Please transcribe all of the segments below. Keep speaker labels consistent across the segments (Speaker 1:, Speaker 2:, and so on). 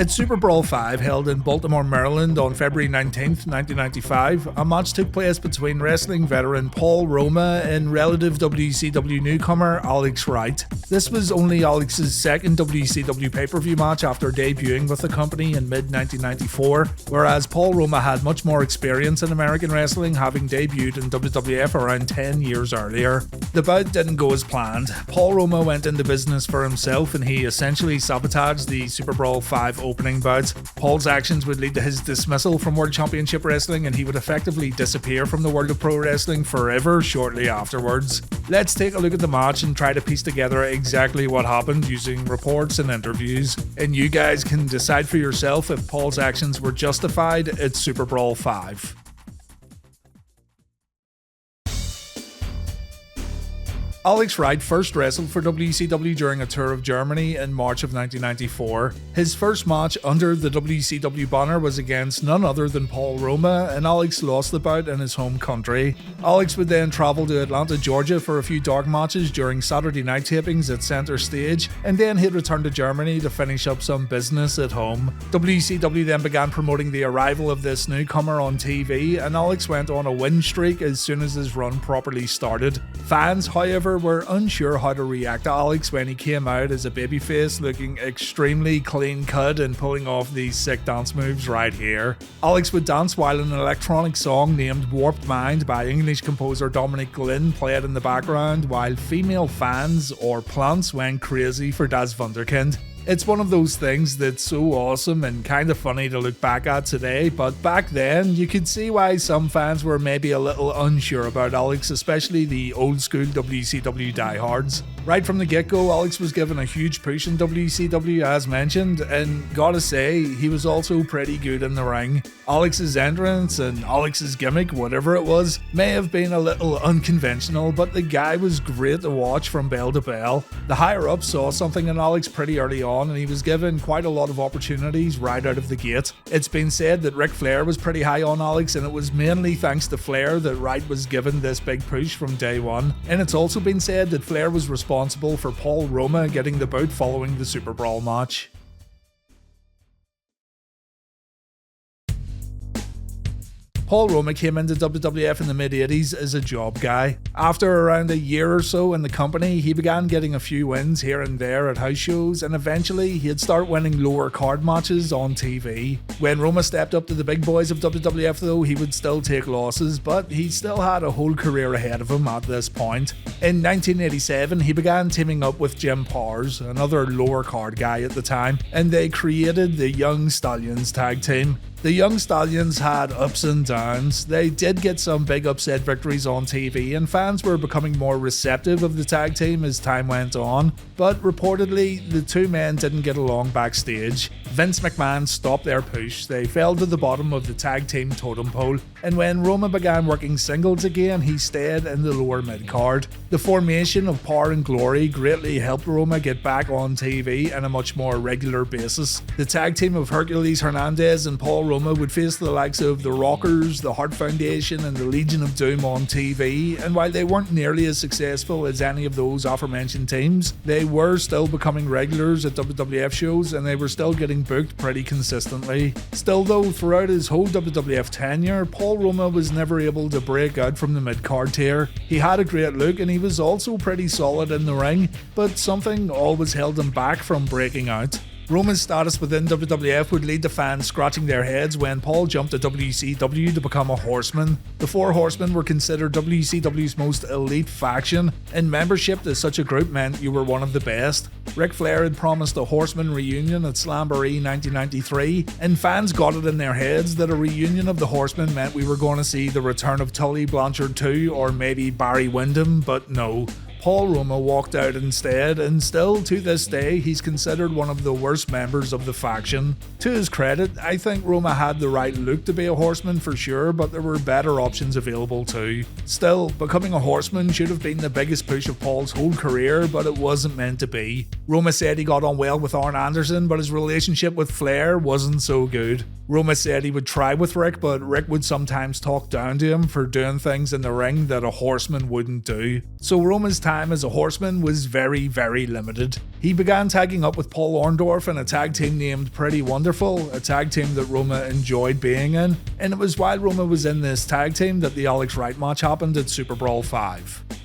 Speaker 1: At SuperBrawl V, held in Baltimore, Maryland on February 19th, 1995, a match took place between wrestling veteran Paul Roma and relative WCW newcomer Alex Wright. This was only Alex's second WCW pay-per-view match after debuting with the company in mid-1994, whereas Paul Roma had much more experience in American wrestling, having debuted in WWF around 10 years earlier. The bout didn't go as planned. Paul Roma went into business for himself and he essentially sabotaged the SuperBrawl V opening bout. Paul's actions would lead to his dismissal from World Championship Wrestling and he would effectively disappear from the world of pro wrestling forever shortly afterwards. Let's take a look at the match and try to piece together exactly what happened using reports and interviews, and you guys can decide for yourself if Paul's actions were justified at SuperBrawl V. Alex Wright first wrestled for WCW during a tour of Germany in March of 1994. His first match under the WCW banner was against none other than Paul Roma, and Alex lost the bout in his home country. Alex would then travel to Atlanta, Georgia for a few dark matches during Saturday night tapings at Center Stage, and then he'd return to Germany to finish up some business at home. WCW then began promoting the arrival of this newcomer on TV, and Alex went on a win streak as soon as his run properly started. Fans, however, were unsure how to react to Alex when he came out as a babyface, looking extremely clean cut and pulling off these sick dance moves right here. Alex would dance while an electronic song named Warped Mind by English composer Dominic Glynn played in the background, while female fans or plants went crazy for Das Wunderkind. It's one of those things that's so awesome and kind of funny to look back at today, but back then you could see why some fans were maybe a little unsure about Alex, especially the old school WCW diehards. Right from the get-go, Alex was given a huge push in WCW as mentioned, and gotta say, he was also pretty good in the ring. Alex's entrance and Alex's gimmick, whatever it was, may have been a little unconventional, but the guy was great to watch from bell to bell. The higher-ups saw something in Alex pretty early on, and he was given quite a lot of opportunities right out of the gate. It's been said that Ric Flair was pretty high on Alex, and it was mainly thanks to Flair that Wright was given this big push from day one. And it's also been said that Flair was responsible for Paul Roma getting the bout following the SuperBrawl match. Paul Roma came into WWF in the mid-80s as a job guy. After around a year or so in the company, he began getting a few wins here and there at house shows, and eventually he'd start winning lower card matches on TV. When Roma stepped up to the big boys of WWF though, he would still take losses, but he still had a whole career ahead of him at this point. In 1987, he began teaming up with Jim Powers, another lower card guy at the time, and they created the Young Stallions tag team. The Young Stallions had ups and downs. They did get some big upset victories on TV, and fans were becoming more receptive of the tag team as time went on, but reportedly the two men didn't get along backstage. Vince McMahon stopped their push, they fell to the bottom of the tag team totem pole, and when Roma began working singles again, he stayed in the lower mid-card. The formation of Power and Glory greatly helped Roma get back on TV on a much more regular basis. The tag team of Hercules Hernandez and Paul Roma would face the likes of the Rockers, the Hart Foundation and the Legion of Doom on TV, and while they weren't nearly as successful as any of those aforementioned teams, they were still becoming regulars at WWF shows and they were still getting booked pretty consistently. Still though, throughout his whole WWF tenure, Paul Roma was never able to break out from the mid-card tier. He had a great look and he was also pretty solid in the ring, but something always held him back from breaking out. Roma's status within WWF would lead to fans scratching their heads when Paul jumped to WCW to become a Horseman. The Four Horsemen were considered WCW's most elite faction, and membership to such a group meant you were one of the best. Ric Flair had promised a Horseman reunion at Slamboree 1993, and fans got it in their heads that a reunion of the Horsemen meant we were going to see the return of Tully Blanchard 2 or maybe Barry Windham, but no. Paul Roma walked out instead, and still to this day he's considered one of the worst members of the faction. To his credit, I think Roma had the right look to be a horseman for sure, but there were better options available too. Still, becoming a horseman should have been the biggest push of Paul's whole career, but it wasn't meant to be. Roma said he got on well with Arn Anderson, but his relationship with Flair wasn't so good. Roma said he would try with Rick, but Rick would sometimes talk down to him for doing things in the ring that a horseman wouldn't do. So Roma's time time as a horseman was very, very limited. He began tagging up with Paul Orndorff in a tag team named Pretty Wonderful, a tag team that Roma enjoyed being in, and it was while Roma was in this tag team that the Alex Wright match happened at SuperBrawl V.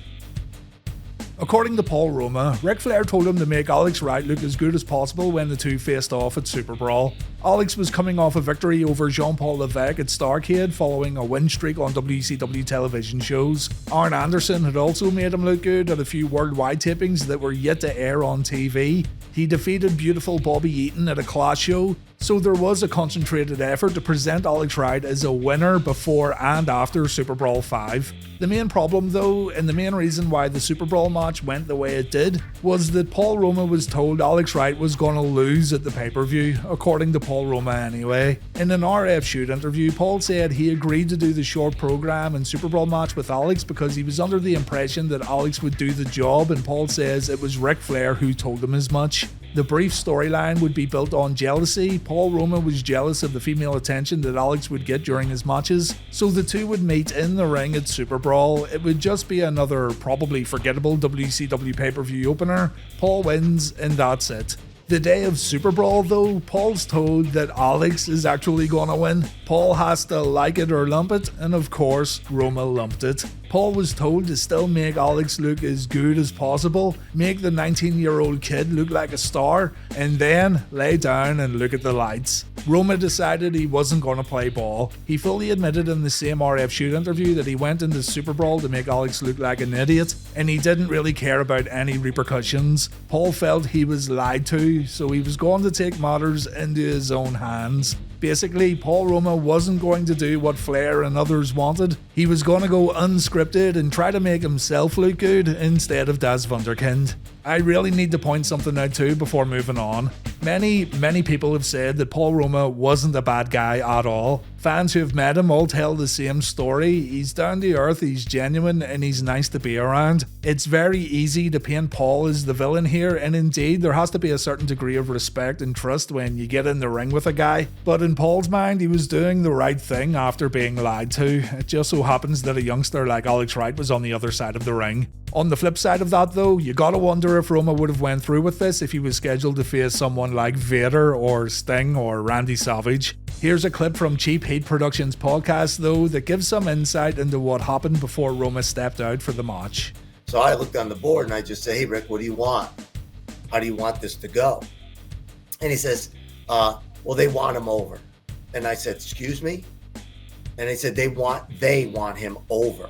Speaker 1: According to Paul Roma, Ric Flair told him to make Alex Wright look as good as possible when the two faced off at SuperBrawl. Alex was coming off a victory over Jean-Paul Levesque at Starrcade following a win streak on WCW television shows. Arn Anderson had also made him look good at a few worldwide tapings that were yet to air on TV. He defeated beautiful Bobby Eaton at a Clash show, so there was a concentrated effort to present Alex Wright as a winner before and after SuperBrawl V. The main problem though, and the main reason why the SuperBrawl match went the way it did, was that Paul Roma was told Alex Wright was going to lose at the pay-per-view, according to Paul Roma anyway. In an RF Shoot interview, Paul said he agreed to do the short program and SuperBrawl match with Alex because he was under the impression that Alex would do the job, and Paul says it was Ric Flair who told him as much. The brief storyline would be built on jealousy. Paul Roma was jealous of the female attention that Alex would get during his matches, so the two would meet in the ring at SuperBrawl. It would just be another probably forgettable WCW pay-per-view opener. Paul wins and that's it. The day of SuperBrawl though, Paul's told that Alex is actually gonna win. Paul has to like it or lump it, and of course, Roma lumped it. Paul was told to still make Alex look as good as possible, make the 19-year-old kid look like a star, and then lay down and look at the lights. Roma decided he wasn't going to play ball. He fully admitted in the same RF Shoot interview that he went into SuperBrawl to make Alex look like an idiot, and he didn't really care about any repercussions. Paul felt he was lied to, so he was going to take matters into his own hands. Basically, Paul Roma wasn't going to do what Flair and others wanted. He was going to go unscripted and try to make himself look good instead of Das Wunderkind. I really need to point something out too before moving on. Many people have said that Paul Roma wasn't a bad guy at all. Fans who have met him all tell the same story. He's down to earth, he's genuine, and he's nice to be around. It's very easy to paint Paul as the villain here, and indeed there has to be a certain degree of respect and trust when you get in the ring with a guy. But in Paul's mind, he was doing the right thing after being lied to. It just so happens that a youngster like Alex Wright was on the other side of the ring. On the flip side of that though, you gotta wonder if Roma would have went through with this if he was scheduled to face someone like Vader or Sting or Randy Savage. Here's a clip from Cheap Heat Productions podcast though that gives some insight into what happened before Roma stepped out for the match.
Speaker 2: So I looked on the board and I just say, hey Rick, what do you want? How do you want this to go? And he says, well, they want him over. And I said, excuse me? And they said, they want him over.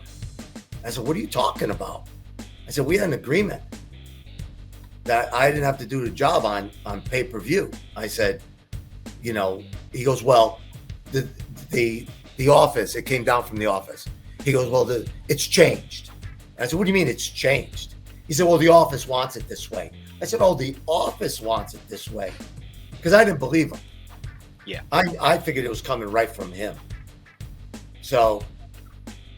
Speaker 2: I said, what are you talking about? I said, we had an agreement that I didn't have to do the job on pay-per-view. I said, you know, he goes, well, the office, it came down from the office. He goes, well, it's changed. And I said, what do you mean it's changed? He said, well, the office wants it this way. I said, oh, the office wants it this way. Because I didn't believe him.
Speaker 3: Yeah.
Speaker 2: I figured it was coming right from him. So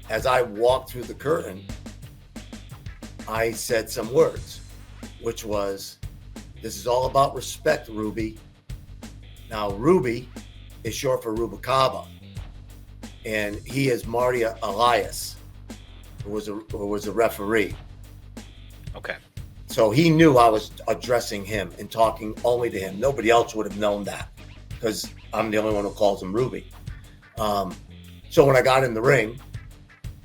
Speaker 2: as I walked through the curtain, I said some words, which was, this is all about respect, Ruby. Now, Ruby is short for Rubicaba, and he is Marty Elias, who was a referee.
Speaker 3: Okay.
Speaker 2: So he knew I was addressing him and talking only to him. Nobody else would have known that because I'm the only one who calls him Ruby. So when I got in the ring,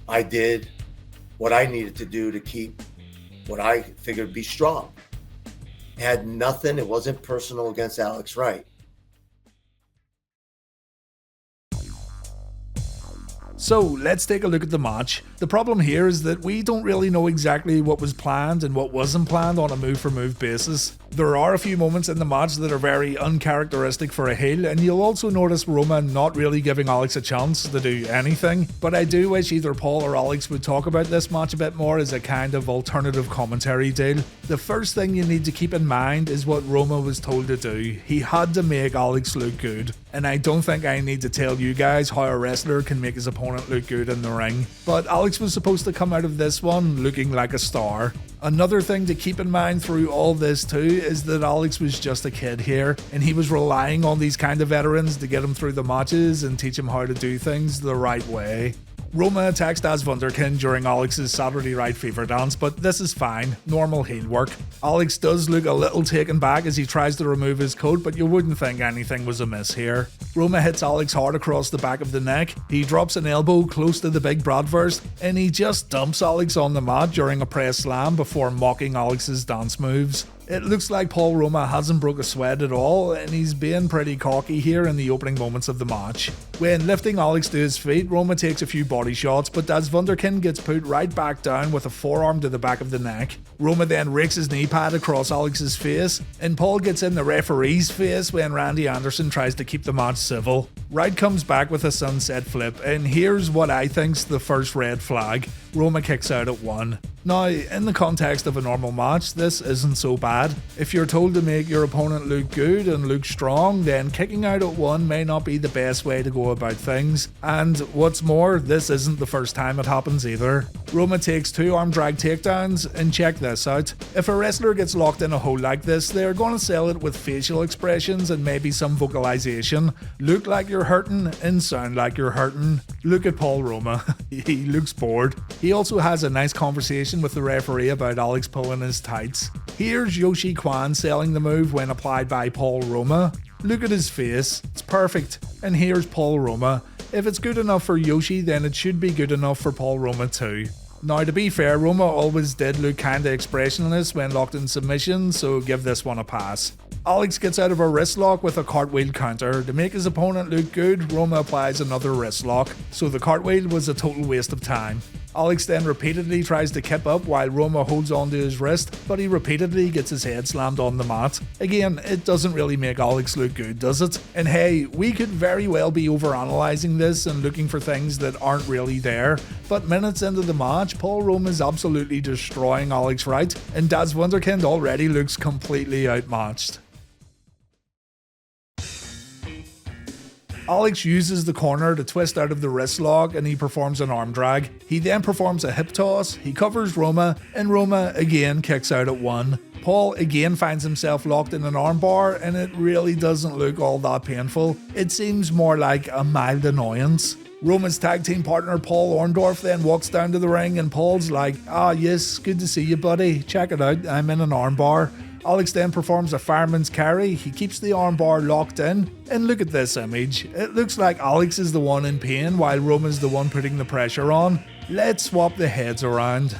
Speaker 2: I did what I needed to do to keep what I figured be strong. It had nothing. It wasn't personal against Alex Wright.
Speaker 1: So let's take a look at the match. The problem here is that we don't really know exactly what was planned and what wasn't planned on a move-for-move basis. There are a few moments in the match that are very uncharacteristic for a heel, and you'll also notice Roma not really giving Alex a chance to do anything, but I do wish either Paul or Alex would talk about this match a bit more as a kind of alternative commentary deal. The first thing you need to keep in mind is what Roma was told to do. He had to make Alex look good, and I don't think I need to tell you guys how a wrestler can make his opponent look good in the ring, but Alex was supposed to come out of this one looking like a star. Another thing to keep in mind through all this too is that Alex was just a kid here, and he was relying on these kind of veterans to get him through the matches and teach him how to do things the right way. Roma attacks Das Wunderkind during Alex's Saturday Night Fever dance, but this is fine, normal heel work. Alex does look a little taken back as he tries to remove his coat, but you wouldn't think anything was amiss here. Roma hits Alex hard across the back of the neck, he drops an elbow close to the big Bratwurst, and he just dumps Alex on the mat during a press slam before mocking Alex's dance moves. It looks like Paul Roma hasn't broke a sweat at all, and he's being pretty cocky here in the opening moments of the match. When lifting Alex to his feet, Roma takes a few body shots, but Das Wunderkind gets put right back down with a forearm to the back of the neck. Roma then rakes his knee pad across Alex's face, and Paul gets in the referee's face when Randy Anderson tries to keep the match civil. Wright comes back with a sunset flip, and here's what I think's the first red flag. Roma kicks out at 1. Now, in the context of a normal match, this isn't so bad. If you're told to make your opponent look good and look strong, then kicking out at 1 may not be the best way to go about things. And what's more, this isn't the first time it happens either. Roma takes 2 arm drag takedowns, and check this out. If a wrestler gets locked in a hole like this, they're going to sell it with facial expressions and maybe some vocalization. Look like you're hurting and sound like you're hurting. Look at Paul Roma. He looks bored. He also has a nice conversation with the referee about Alex pulling his tights. Here's Yoshi Kwan selling the move when applied by Paul Roma. Look at his face, it's perfect. And here's Paul Roma. If it's good enough for Yoshi, then it should be good enough for Paul Roma too. Now, to be fair, Roma always did look kinda expressionless when locked in submission, so give this one a pass. Alex gets out of a wrist lock with a cartwheel counter. To make his opponent look good, Roma applies another wrist lock, so the cartwheel was a total waste of time. Alex then repeatedly tries to kip up while Roma holds onto his wrist, but he repeatedly gets his head slammed on the mat. Again, it doesn't really make Alex look good, does it? And hey, we could very well be overanalyzing this and looking for things that aren't really there, but minutes into the match, Paul Roma is absolutely destroying Alex Wright, and Das Wunderkind already looks completely outmatched. Alex uses the corner to twist out of the wrist lock and he performs an arm drag. He then performs a hip toss, he covers Roma, and Roma again kicks out at 1. Paul again finds himself locked in an armbar and it really doesn't look all that painful. It seems more like a mild annoyance. Roma's tag team partner Paul Orndorff then walks down to the ring and Paul's like, "Ah yes, good to see you buddy, check it out, I'm in an armbar." Alex then performs a fireman's carry, he keeps the armbar locked in, and look at this image. It looks like Alex is the one in pain while Roma's the one putting the pressure on. Let's swap the heads around.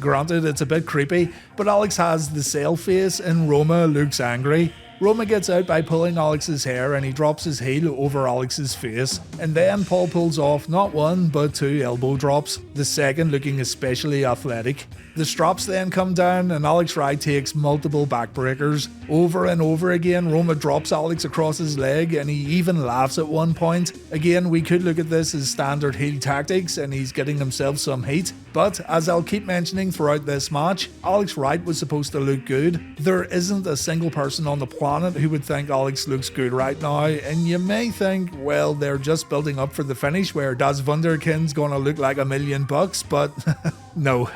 Speaker 1: Granted, it's a bit creepy, but Alex has the sail face and Roma looks angry. Roma gets out by pulling Alex's hair and he drops his heel over Alex's face, and then Paul pulls off not 1 but 2 elbow drops, the second looking especially athletic. The straps then come down and Alex Wright takes multiple backbreakers. Over and over again, Roma drops Alex across his leg and he even laughs at one point. Again, we could look at this as standard heel tactics and he's getting himself some heat, but as I'll keep mentioning throughout this match, Alex Wright was supposed to look good. There isn't a single person on the planet who would think Alex looks good right now, and you may think, well, they're just building up for the finish where Das Wunderkind's gonna look like $1 million, but no.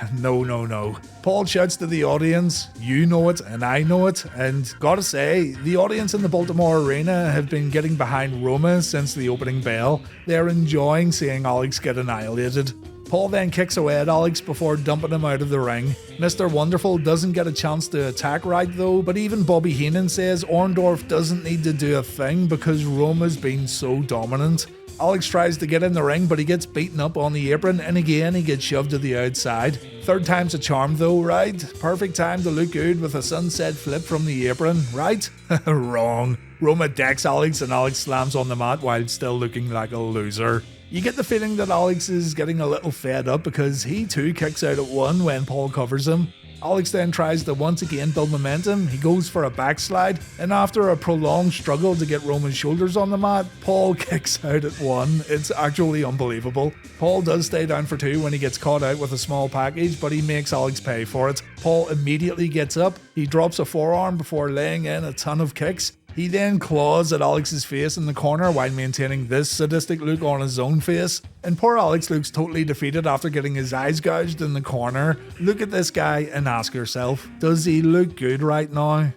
Speaker 1: Paul shouts to the audience, you know it and I know it, and gotta say, the audience in the Baltimore Arena have been getting behind Roma since the opening bell. They're enjoying seeing Alex get annihilated. Paul then kicks away at Alex before dumping him out of the ring. Mr. Wonderful doesn't get a chance to attack Wright though, but even Bobby Heenan says Orndorff doesn't need to do a thing because Roma's been so dominant. Alex tries to get in the ring, but he gets beaten up on the apron, and again he gets shoved to the outside. Third time's a charm though, right? Perfect time to look good with a sunset flip from the apron, right? Wrong. Roma decks Alex and Alex slams on the mat while still looking like a loser. You get the feeling that Alex is getting a little fed up because he too kicks out at 1 when Paul covers him. Alex then tries to once again build momentum, he goes for a backslide, and after a prolonged struggle to get Roman's shoulders on the mat, Paul kicks out at 1. It's actually unbelievable. Paul does stay down for 2 when he gets caught out with a small package, but he makes Alex pay for it. Paul immediately gets up, he drops a forearm before laying in a ton of kicks. He then claws at Alex's face in the corner while maintaining this sadistic look on his own face. And poor Alex looks totally defeated after getting his eyes gouged in the corner. Look at this guy and ask yourself, does he look good right now?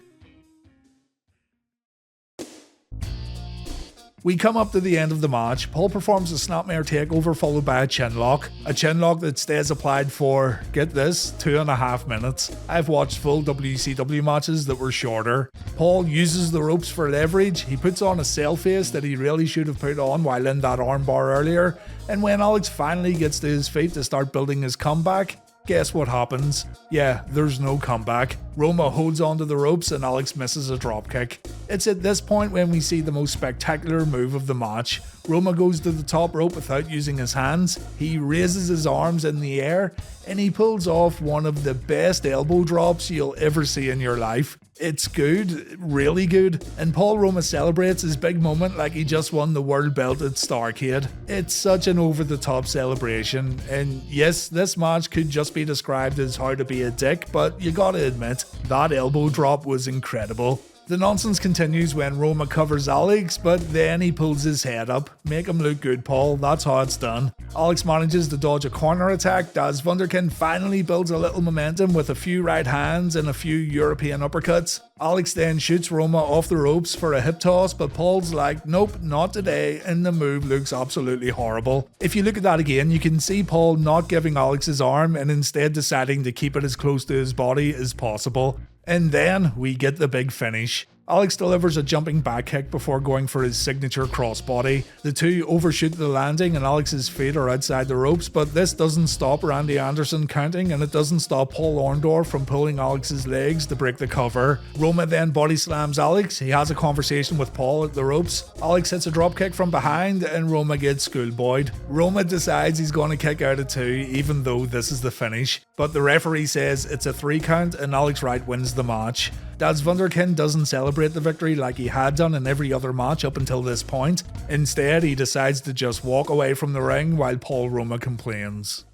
Speaker 1: We come up to the end of the match. Paul performs a snapmare takeover followed by a chinlock. A chinlock that stays applied for, get this, 2.5 minutes. I've watched full WCW matches that were shorter. Paul uses the ropes for leverage. He puts on a sail face that he really should have put on while in that armbar earlier. And when Alex finally gets to his feet to start building his comeback, guess what happens? Yeah, there's no comeback. Roma holds onto the ropes and Alex misses a dropkick. It's at this point when we see the most spectacular move of the match. Roma goes to the top rope without using his hands. He raises his arms in the air and he pulls off one of the best elbow drops you'll ever see in your life. It's good, really good, and Paul Roma celebrates his big moment like he just won the world belt at Starrcade. It's such an over-the-top celebration, and yes, this match could just be described as how to be a dick, but you gotta admit, that elbow drop was incredible. The nonsense continues when Roma covers Alex, but then he pulls his head up. Make him look good, Paul, that's how it's done. Alex manages to dodge a corner attack as Wunderkind finally builds a little momentum with a few right hands and a few European uppercuts. Alex then shoots Roma off the ropes for a hip toss, but Paul's like, nope, not today, and the move looks absolutely horrible. If you look at that again, you can see Paul not giving Alex his arm and instead deciding to keep it as close to his body as possible. And then we get the big finish. Alex delivers a jumping back kick before going for his signature crossbody. The two overshoot the landing and Alex's feet are outside the ropes, but this doesn't stop Randy Anderson counting and it doesn't stop Paul Orndorff from pulling Alex's legs to break the cover. Roma then body slams Alex. He has a conversation with Paul at the ropes. Alex hits a dropkick from behind and Roma gets schoolboyed. Roma decides he's going to kick out at 2 even though this is the finish, but the referee says it's a 3 count and Alex Wright wins the match. Dad's Wunderkind doesn't celebrate the victory like he had done in every other match up until this point. Instead, he decides to just walk away from the ring while Paul Roma complains.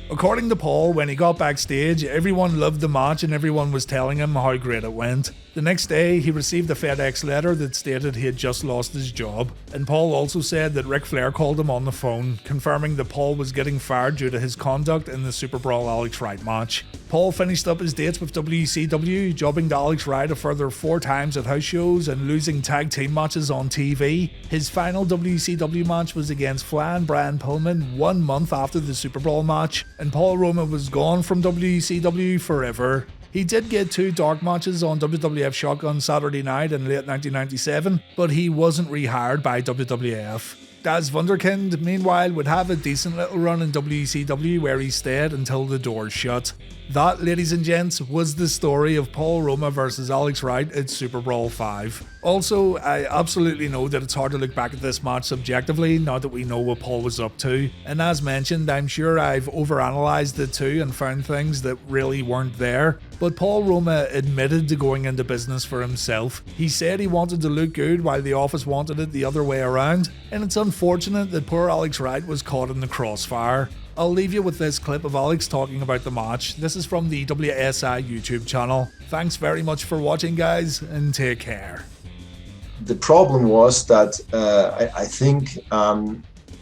Speaker 1: According to Paul, when he got backstage, everyone loved the match and everyone was telling him how great it went. The next day, he received a FedEx letter that stated he had just lost his job, and Paul also said that Ric Flair called him on the phone, confirming that Paul was getting fired due to his conduct in the SuperBrawl Alex Wright match. Paul finished up his dates with WCW, jobbing to Alex Wright a further 4 times at house shows and losing tag team matches on TV. His final WCW match was against Flair and Brian Pillman 1 month after the SuperBrawl match, and Paul Roma was gone from WCW forever. He did get 2 dark matches on WWF Shotgun Saturday Night in late 1997, but he wasn't rehired by WWF. Daz Wunderkind, meanwhile, would have a decent little run in WCW where he stayed until the doors shut. That, ladies and gents, was the story of Paul Roma versus Alex Wright at SuperBrawl V. Also, I absolutely know that it's hard to look back at this match subjectively now that we know what Paul was up to, and as mentioned, I'm sure I've overanalyzed it too and found things that really weren't there, but Paul Roma admitted to going into business for himself. He said he wanted to look good while the office wanted it the other way around, and it's unfortunate that poor Alex Wright was caught in the crossfire. I'll leave you with this clip of Alex talking about the match. This is from the WSI YouTube channel. Thanks very much for watching, guys, and take care.
Speaker 4: The problem was that I think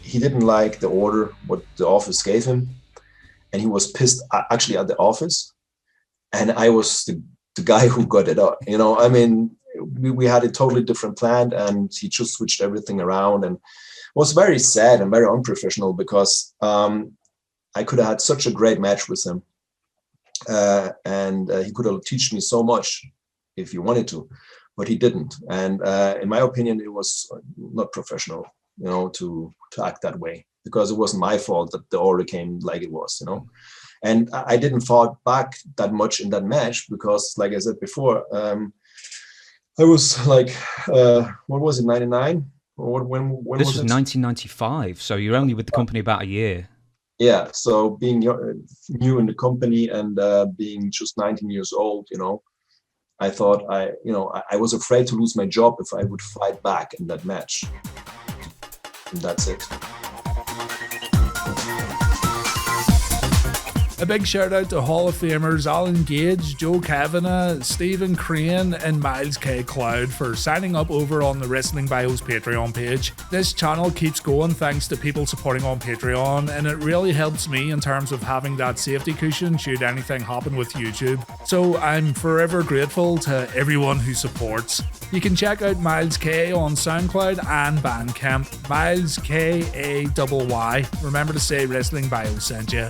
Speaker 4: he didn't like the order what the office gave him, and he was pissed actually at the office, and I was the guy who got it out. You know, I mean, we had a totally different plan, and he just switched everything around, and it was very sad and very unprofessional because I could have had such a great match with him, and he could have taught me so much if he wanted to, but he didn't. And in my opinion, it was not professional, you know, to act that way, because it wasn't my fault that the order came like it was, you know. And I didn't fight back that much in that match because, like I said before, I was like, what was it, 99? Or when
Speaker 5: this
Speaker 4: was
Speaker 5: was
Speaker 4: it?
Speaker 5: 1995, so you're only with the company about a year.
Speaker 4: Yeah, so being new in the company and being just 19 years old, you know, I thought I was afraid to lose my job if I would fight back in that match. And that's it.
Speaker 1: A big shout out to Hall of Famers Alan Gage, Joe Kavanagh, Stephen Crane and Miles K. Cloud for signing up over on the Wrestling Bios Patreon page. This channel keeps going thanks to people supporting on Patreon, and it really helps me in terms of having that safety cushion should anything happen with YouTube. So I'm forever grateful to everyone who supports. You can check out Miles K on SoundCloud and Bandcamp. Miles K-A-Y-Y. Remember to say Wrestling Bios sent you.